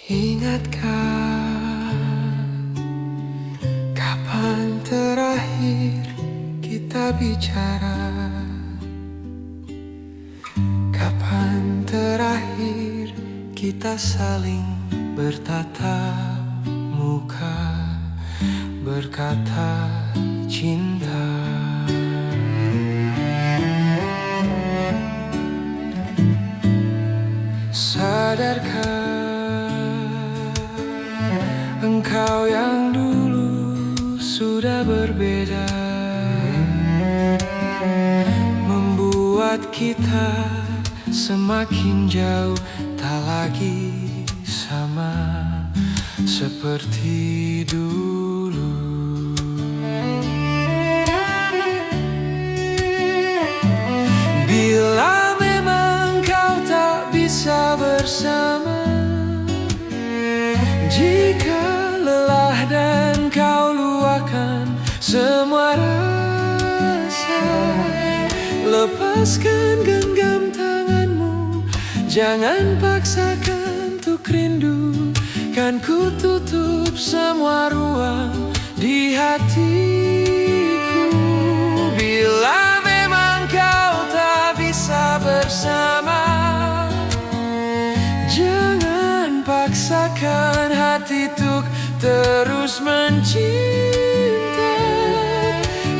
Ingatkah kapan terakhir kita bicara? Kapan terakhir kita saling bertatap muka, berkata cinta? Sadarkah engkau yang dulu sudah berbeda, membuat kita semakin jauh, tak lagi sama seperti dulu. Bila memang kau tak bisa bersama, jika lelah dan kau luahkan semua rasa, lepaskan genggam tanganmu, jangan paksakan untuk rindu. Kan ku tutup semua ruang di hatiku. Bila memang kau tak bisa bersama, jangan paksakan hati untuk terus mencinta.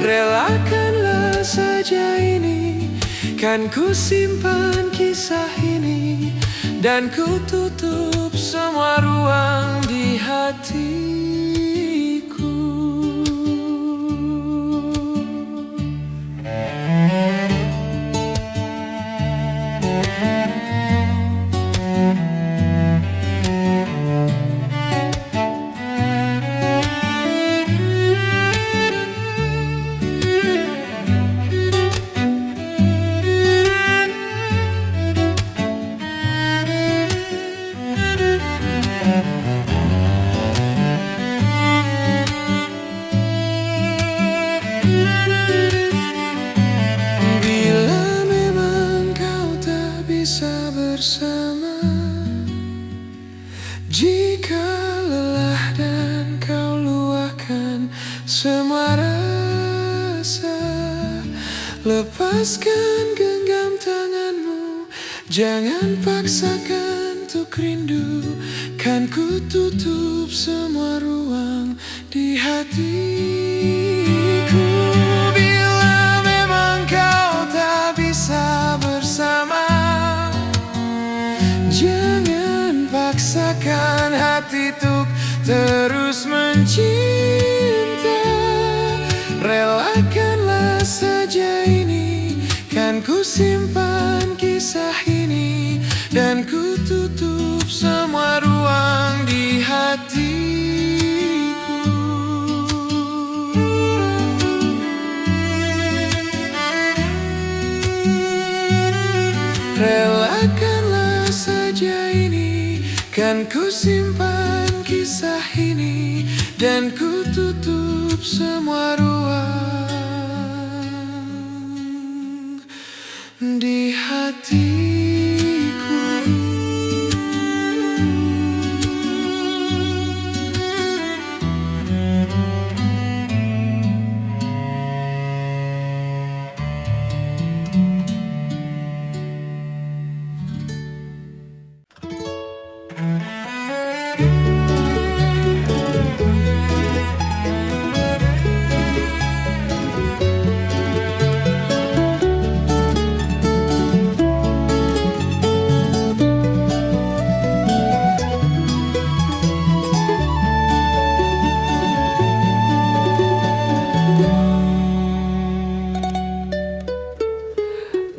Relakanlah saja ini, kan ku simpan kisah ini, dan ku tutup semua ruang di hatiku. Bersama, jika lelah dan kau luahkan semua rasa, lepaskan genggam tanganmu, jangan paksakan untuk rindu. Kan ku tutup semua ruang di hatiku. Bila memang kau tak bisa bersama, jangan paksakan hati untuk terus mencinta. Relakanlah saja ini, kan ku simpan kisah ini, dan ku tutup semua ruang di hatiku. Relakanlah saja ini, kan ku simpan kisah ini, dan ku tutup semua ruang di hatiku.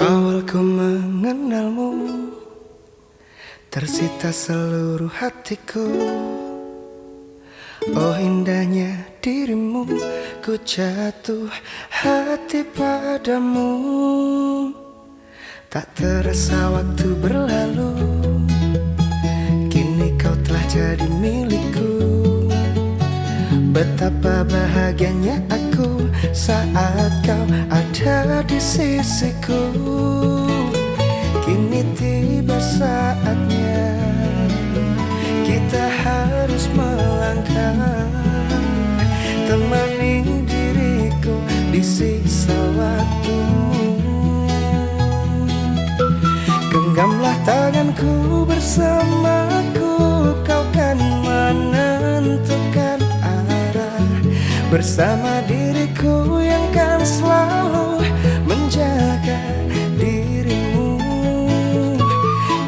Awal ku mengenalmu, tersita seluruh hatiku. Oh indahnya dirimu, ku jatuh hati padamu. Tak terasa waktu berlalu, kini kau telah jadi milikku. Betapa bahagianya aku saat kau ada di sisiku. Kini tiba saatnya kita temani diriku di sisa waktumu. Genggamlah tanganku bersamaku, kau kan menentukan arah. Bersama diriku yang kan selalu menjaga dirimu.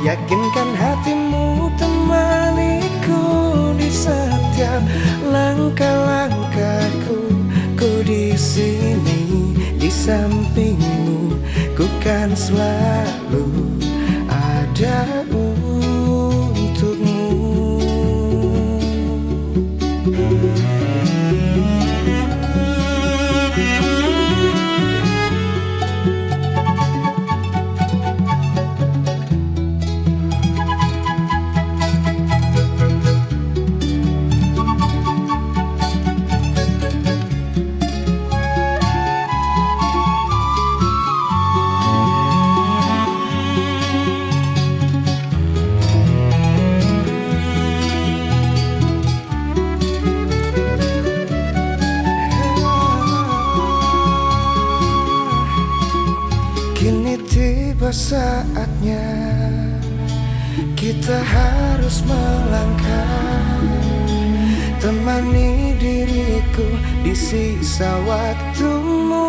Yakinkan hatimu temaniku di setiap langkah-langkahku. Ku di sini di sampingmu, ku kan selalu ada untukmu. Kini tiba saatnya kita harus melangkah. Temani diriku di sisa waktumu.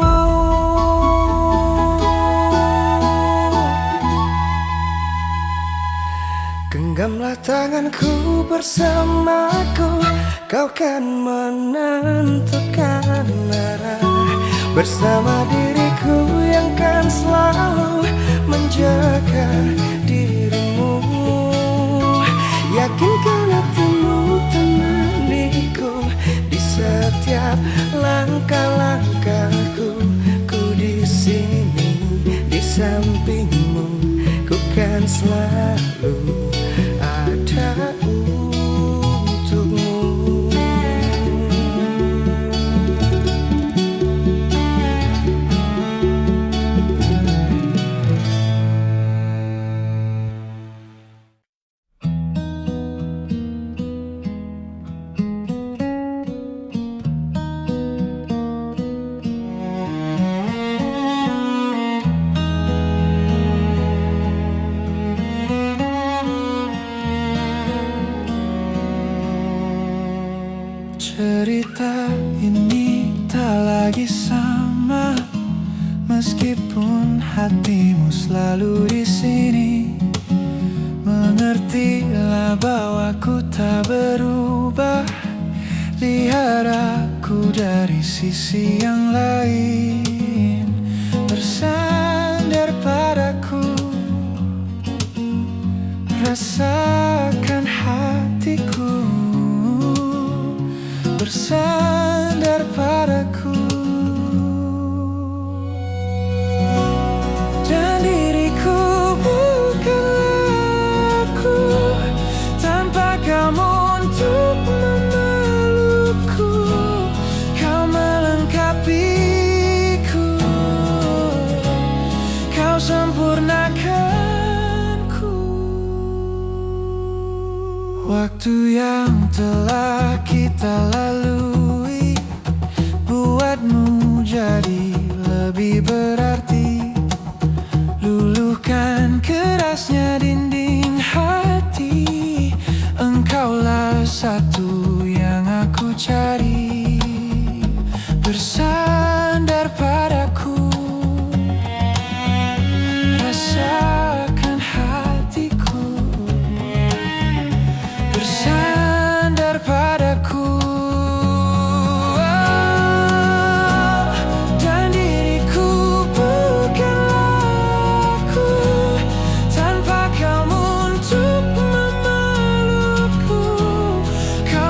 Genggamlah tanganku bersamaku, kau kan menentukan arah. Bersama diriku yang kan selalu menjaga dirimu. Yakinkan hatimu temaniku di setiap langkah-langkahku. Ku di sini di sampingmu, ku kan selalu ada untukmu. Cerita ini tak lagi sama, meskipun hatimu selalu di sini. Mengertilah bahwa ku tak berubah. Lihat aku dari sisi yang lain. Bersandar padaku, rasakan hatiku. Bersandar padaku, dan diriku bukanlah aku tanpa kamu untuk memelukku. Kau melengkapiku, kau sempurnakanku. Waktu yang telah kita lalui buatmu jadi lebih berarti. Luluhkan kerasnya dinding hati. Engkaulah satu yang aku cari. Bersandar padaku, rasakan hatiku. Bersandar padaku, dan diriku bukanlah aku tanpa kamu untuk memelukku. Kau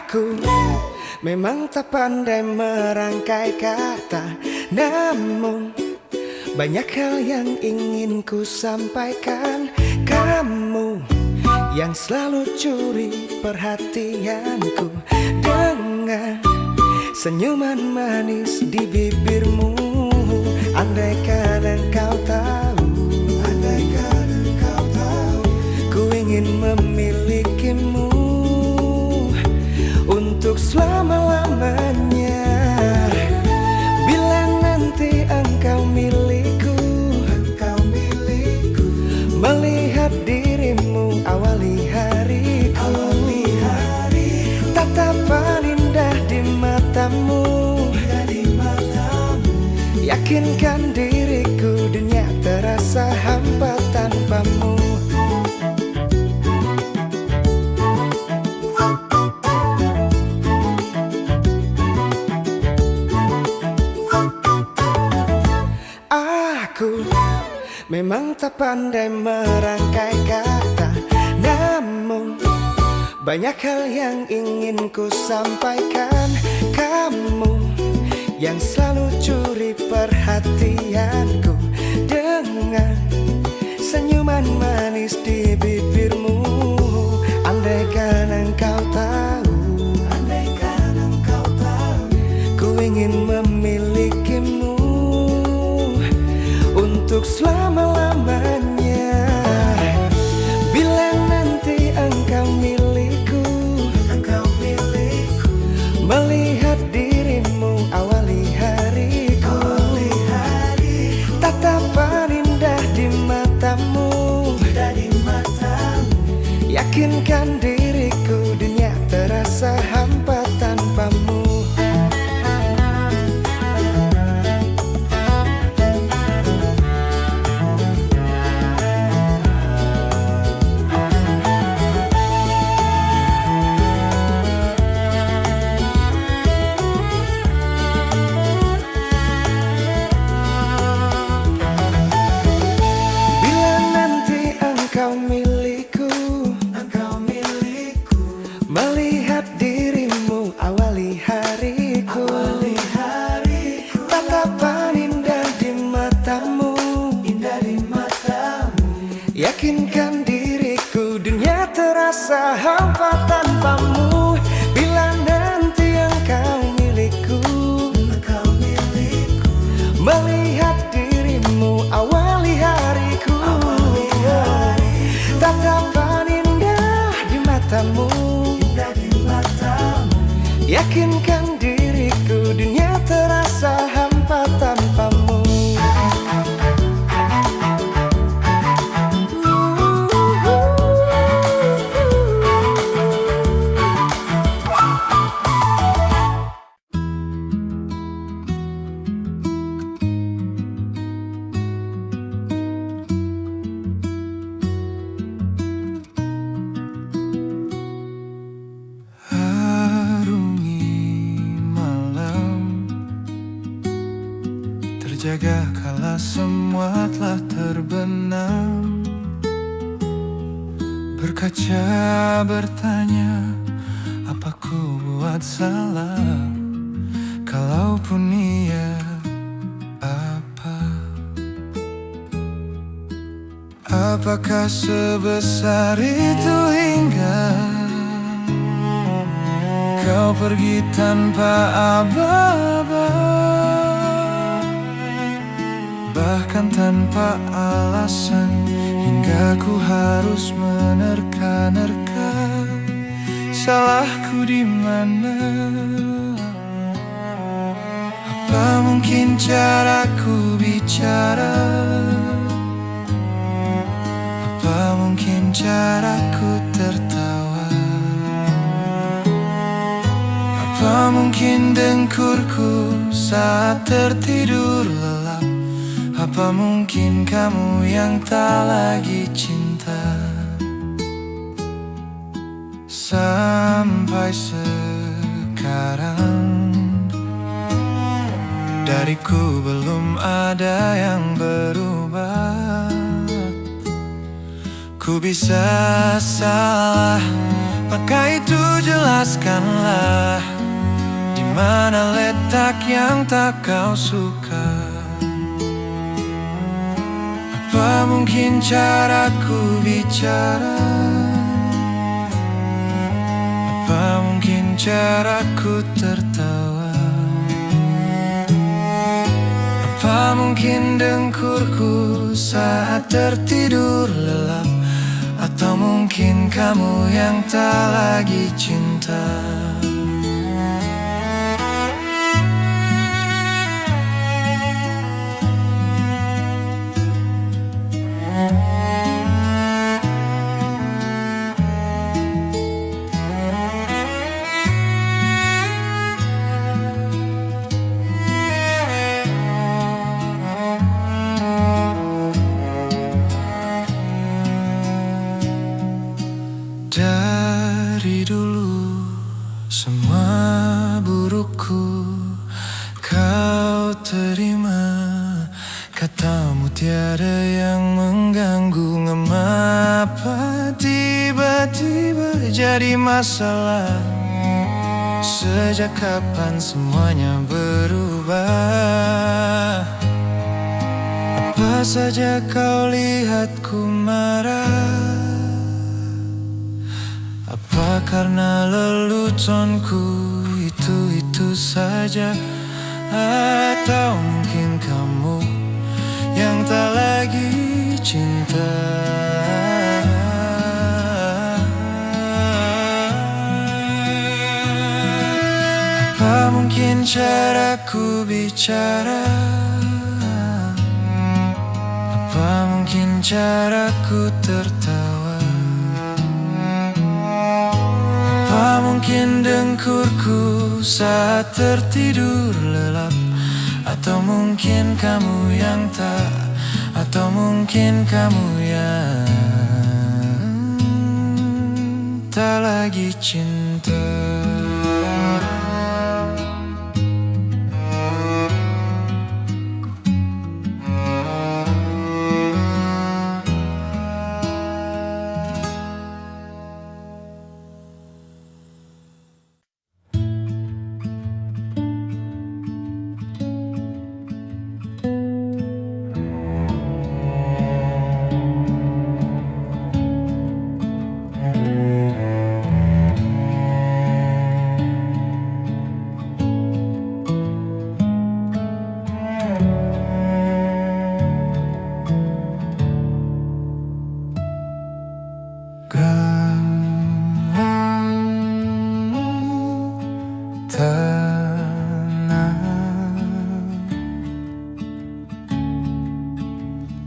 Aku memang tak pandai merangkai kata, namun banyak hal yang ingin ku sampaikan. Kamu yang selalu curi perhatianku dengan senyuman manis di bibirmu. Andaikan engkau tahu, ku ingin memilikimu untuk selama-lamanya. Bila nanti engkau milikku, melihat dirimu awali hariku. Tatapan indah di matamu, yakinkan diriku dunia terasa hampa tanpamu. Aku memang tak pandai merangkai kata, namun banyak hal yang ingin ku sampaikan. Kamu yang selalu curi perhatianku dengan senyuman manis di bibirmu. Andaikan engkau tahu, ku ingin memilikimu untuk selama-lamanya. Bila nanti engkau milikku, melihat dirimu awali hariku. Tatapan indah di matamu, yakinkan diriku dunia terasa hampa tanpamu. Melihat dirimu awali hariku. Tatapan indah di matamu, yakinkan diriku dunia terasa hampa tanpamu. Bila nanti engkau milikku, melihat dirimu awali hariku. Tatapan indah di matamu, yakinkan diriku dunia terasa hampa tanpamu. Terjaga kala semua telah terbenam. Berkaca bertanya, apa ku buat salah? Kalaupun iya, apa? Apakah sebesar itu hingga kau pergi tanpa aba-aba? Bahkan tanpa alasan, hingga ku harus menerka-nerka. Salahku di mana? Apa mungkin caraku bicara? Apa mungkin caraku tertawa? Apa mungkin dengkurku saat tertidur lelap? Apa mungkin kamu yang tak lagi cinta? Sampai sekarang dariku belum ada yang berubah. Ku bisa salah, Maka itu jelaskanlah, di mana letak yang tak kau suka. Apa mungkin caraku bicara? Apa mungkin caraku tertawa? Apa mungkin dengkurku saat tertidur lelap? Atau mungkin kamu yang tak lagi cinta? Dari dulu semua burukku kau terima. Katamu tiada yang mengganggu. Mengapa tiba-tiba jadi masalah? Sejak kapan semuanya berubah? Apa saja kau lihatku marah? Apa karena leluconku itu saja? Atau mungkin kamu yang tak lagi cinta? Apa mungkin caraku bicara? Apa mungkin caraku tertawa? Apa mungkin dengkurku saat tertidur lelap? Atau mungkin kamu yang tak? Atau mungkin kamu yang tak lagi cinta?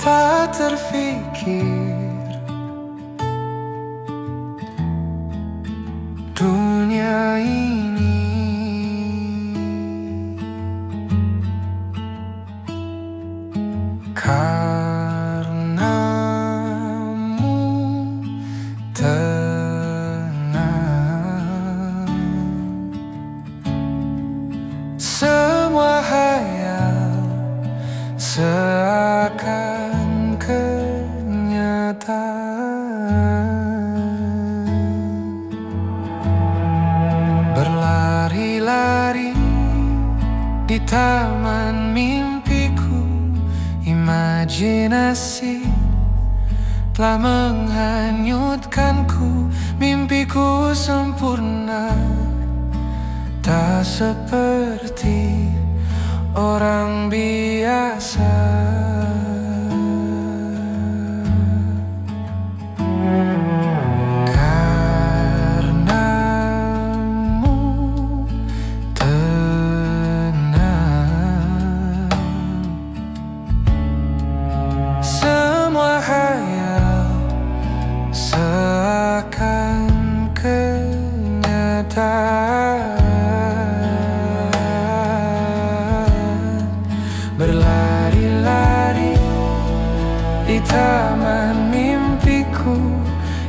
Tak terfikir dunia ini karenamu tenang. Semua hayal seakan kenyataan. Berlari-lari di taman mimpiku, imajinasi telah menghanyutkanku. Mimpiku sempurna, tak seperti orang biasa. Karenamu tenang. Semua hayal seakan kenyataan. Berlari-lari di taman mimpiku,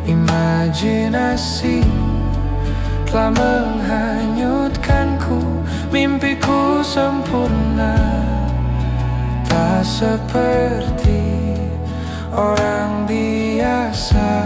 imajinasi telah menghanyutkanku. Mimpiku sempurna, tak seperti orang biasa.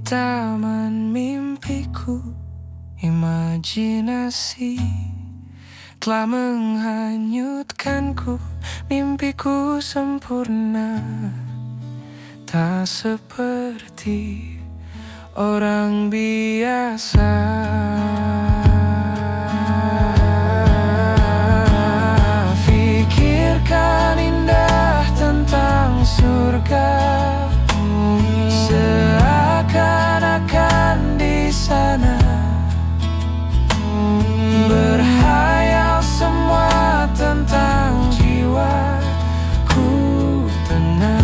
taman mimpiku, imajinasi telah menghanyutkanku. Mimpiku sempurna, tak seperti orang biasa. Pikirkan indah tentang surga, seakan-akan di sana. Berhayal semua tentang jiwaku tenang.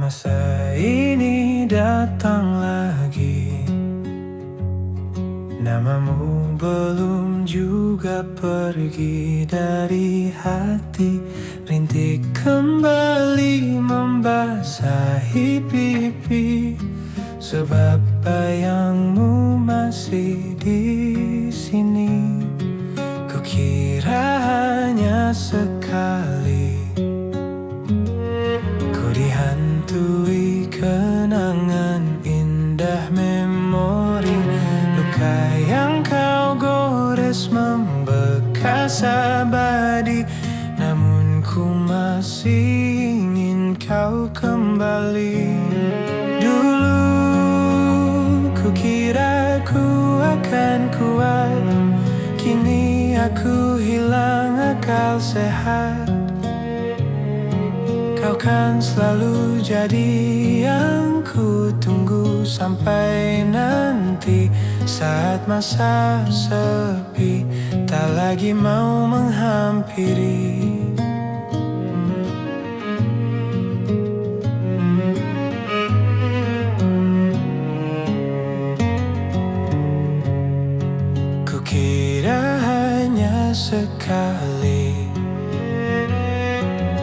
Masa ini datang lagi, namamu belum juga pergi dari hati. Rintik kembali membasahi pipi, sebab bayangmu masih di sini. Kukira hanya sekali ku dihantui kenangan indah memori. Luka yang kau gores membekas abadi, namun ku masih ingin kau kembali. Dulu kukira ku akan kuat, kini aku hilang akal sehat. Kau kan selalu jadi yang ku tunggu sampai nanti. Saat masa sepi tak lagi mau menghampiri. Kukira hanya sekali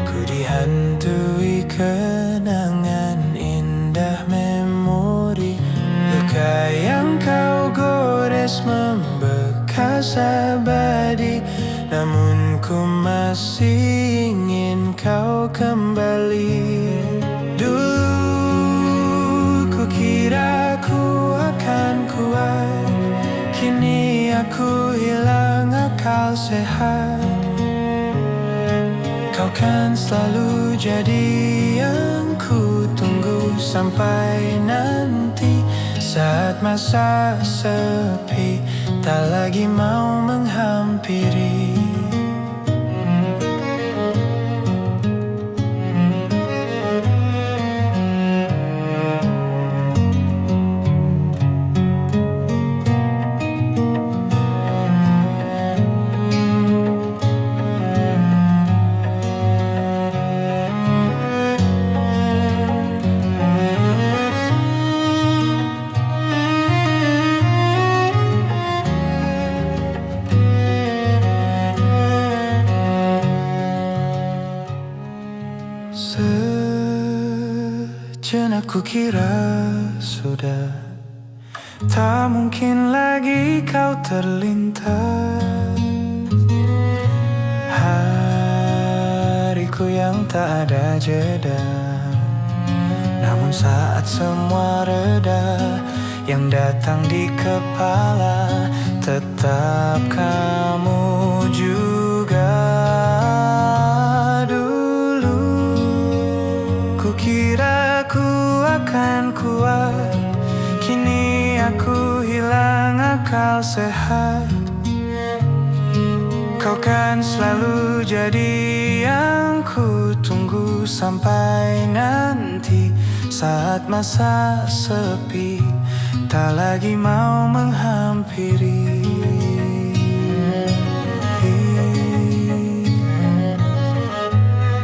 ku dihantui kenangan indah memori. Luka yang kau gores membekas abadi, namun ku masih ingin kau kembali. Dulu kukira ku akan kuat, kini aku hilang akal sehat. Kau kan selalu jadi yang ku tunggu sampai nanti. Saat masa sepi tak lagi mau menghampiri. Sejenak kukira sudah tak mungkin lagi kau terlintas. Hariku yang tak ada jeda, namun saat semua reda, yang datang di kepala tetap kamu juga. Kukira ku akan kuat, kini aku hilang akal sehat. Kau kan selalu jadi yang ku tunggu sampai nanti. Saat masa sepi tak lagi mau menghampiri.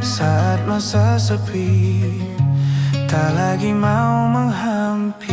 Saat masa sepi tak lagi mau menghampiri.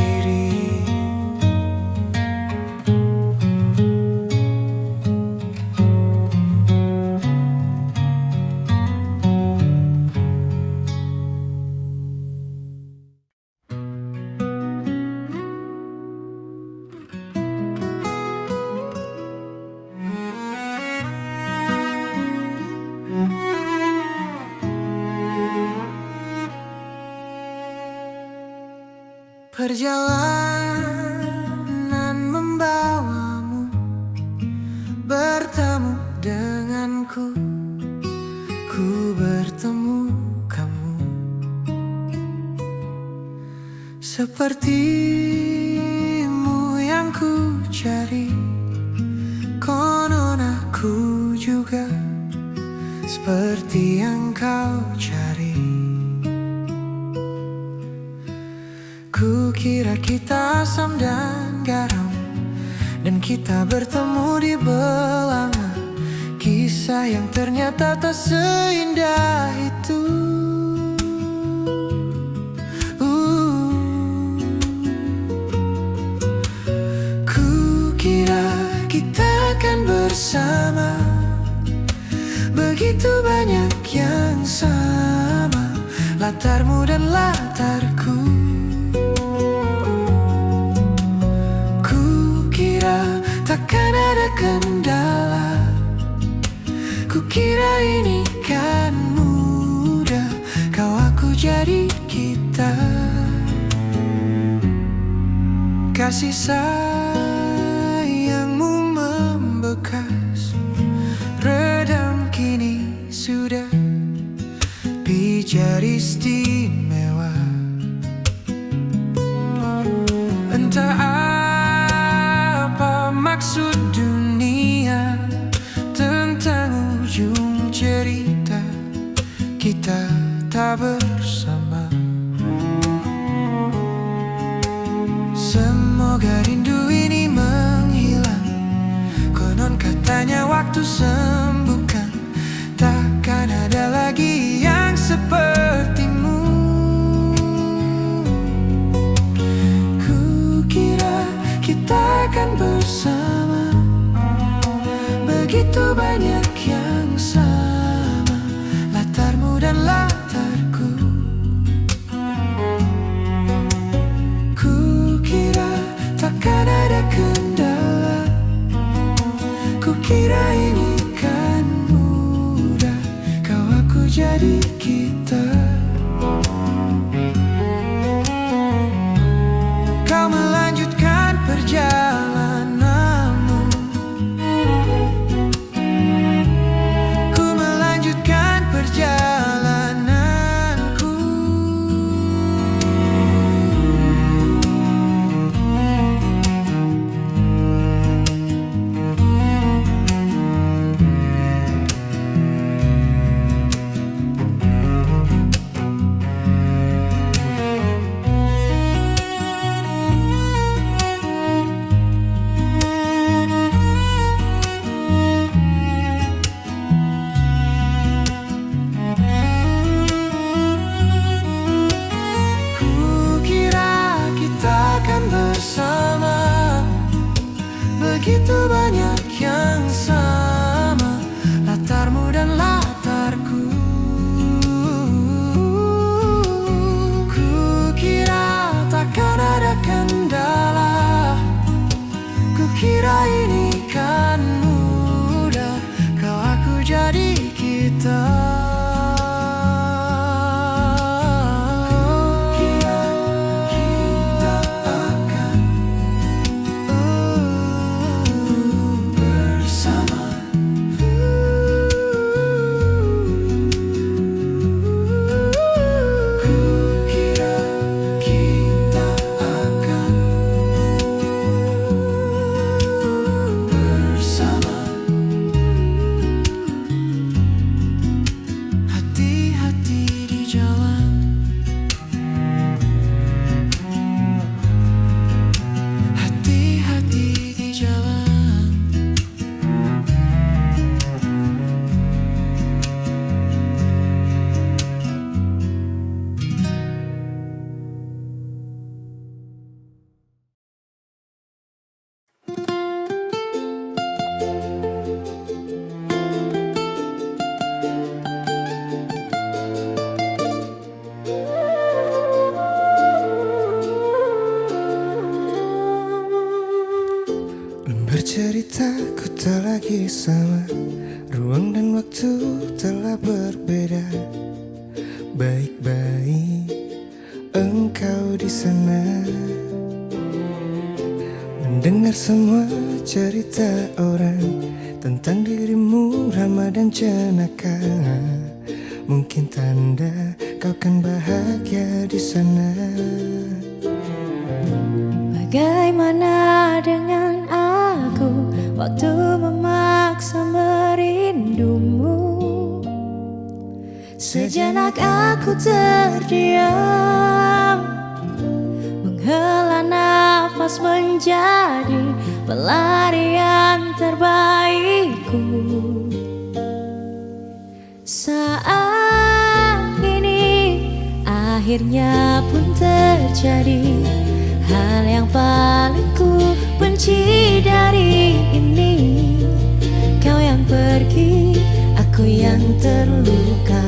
Perjalanan membawamu bertemu denganku, ku bertemu kamu. Sepertimu yang ku cari, konon aku juga seperti yang kau cari. Ku kira kita asam dan garam, dan kita bertemu di belanga. Kisah yang ternyata tak seindah itu. Ku kira kita akan bersama, begitu banyak yang sama, latarmu dan latarku. Takkan ada kendala, kukira ini kan mudah, kau aku jadi kita. Kasih sayangmu membekas, redam kini sudah pijar istimewa. Entah maksud dunia tentang ujung cerita kita tak bersama. Semoga rindu ini menghilang, konon katanya waktu sembuhkan. Takkan ada lagi yang sepertimu. Kukira kita akan bersama, begitu banyak yang sama, latarmu dan latarku. Kukira takkan ada kendala, kukira ini kan mudah, kau aku jadi kita. Kau melanjutkan perjalananmu, ku melanjutkan perjalananku. Begitu banyak yang sama, latarmu dan latarku. Kukira takkan ada kendala, kukira ini kan mudah, kau aku jadi kita. Ruang dan waktu telah berbeda. Baik-baik engkau di sana, mendengar semua cerita orang tentang dirimu ramah dan cenaka. Mungkin tanda kau kan bahagia di sana. Bagaimana dengan aku waktu memaksa merindumu? Sejenak aku terdiam, menghela nafas menjadi pelarian terbaikku. Saat ini akhirnya pun terjadi hal yang paling ku benci dari ini. Kau yang pergi, aku yang terluka.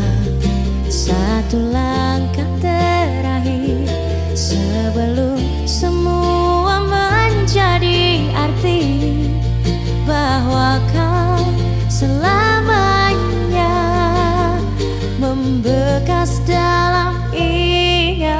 Satu langkah terakhir sebelum semua menjadi arti bahwa kau selamanya membekas dalam ingatan.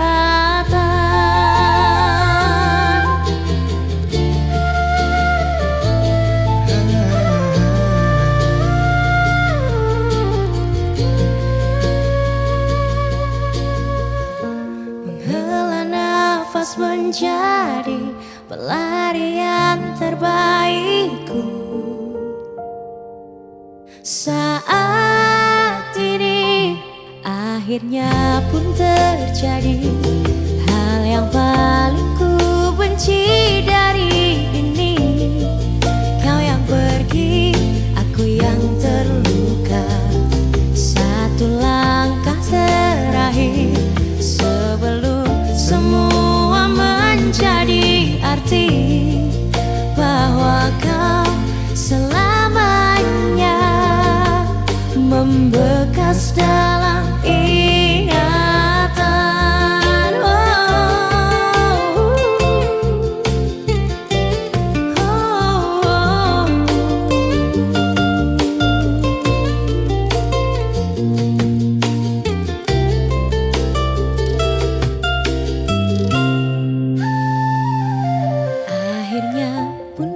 Menjadi pelarian terbaikku. Saat ini akhirnya pun terjadi hal yang paling ku benci dari ini. Kau yang pergi, aku yang terluka. Satu langkah terakhir sebelum semua menjadi arti bahwa kau selamanya membekas dalam ingatan.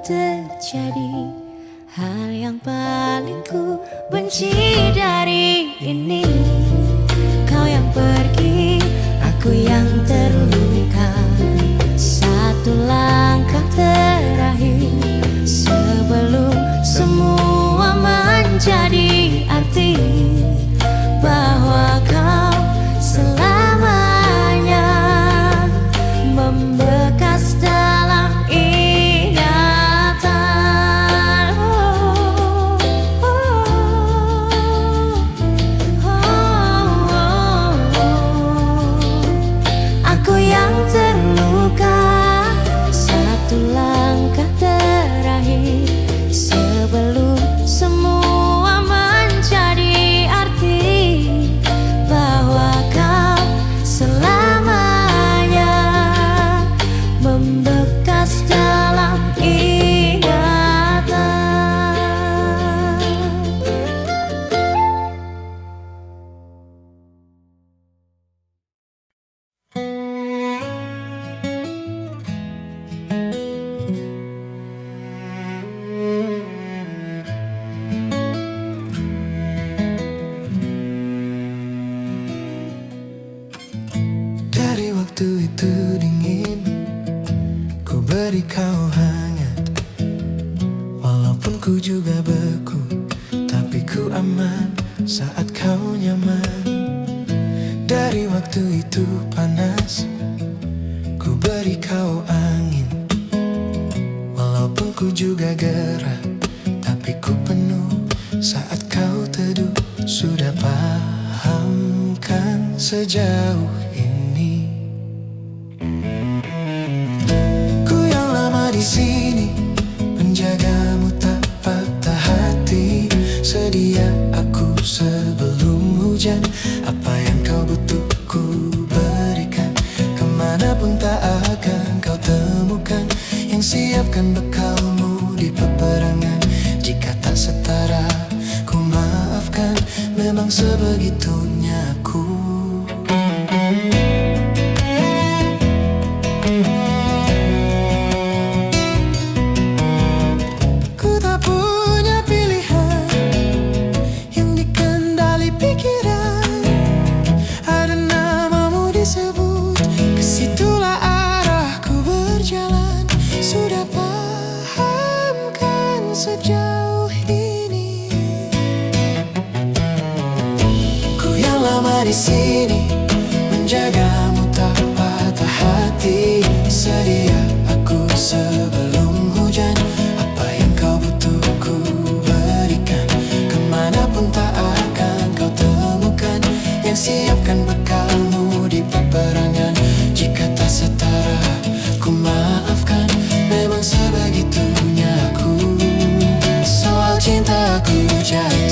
Terjadi hal yang paling ku benci dari ini. Kau yang pergi, aku yang terluka. Satu langkah terakhir sebelum semua menjadi arti bahwa kau selamanya membekas dalam Waktu itu dingin, ku beri kau hangat. Walaupun ku juga beku, tapi ku aman saat kau nyaman. Dari waktu itu panas, ku beri kau angin. Walaupun ku juga gerah, tapi ku penuh saat kau teduh. Sudah paham kan sejauh ini? Di sini penjagamu tak patah hati. Sedia aku sebelum hujan. Apa yang kau butuh ku berikan. Kemanapun tak akan kau temukan yang siapkan bekalmu di peperangan. Jika tak setara ku memang sebegitunya aku. Ku tak punya pilihan yang dikendali pikiran. Ada namamu disebut, kesitulah arahku berjalan. Sudah pahamkan sejauh ini. Ku yang lama di sini, menjagamu tak patah hati. Sedia aku sebelum hujan, apa yang kau butuh ku berikan. Kemanapun tak akan kau temukan, yang siapkan bekalmu di peperangan. Jika tak setara ku maafkan, memang sebegitunya aku. Soal cintaku jaga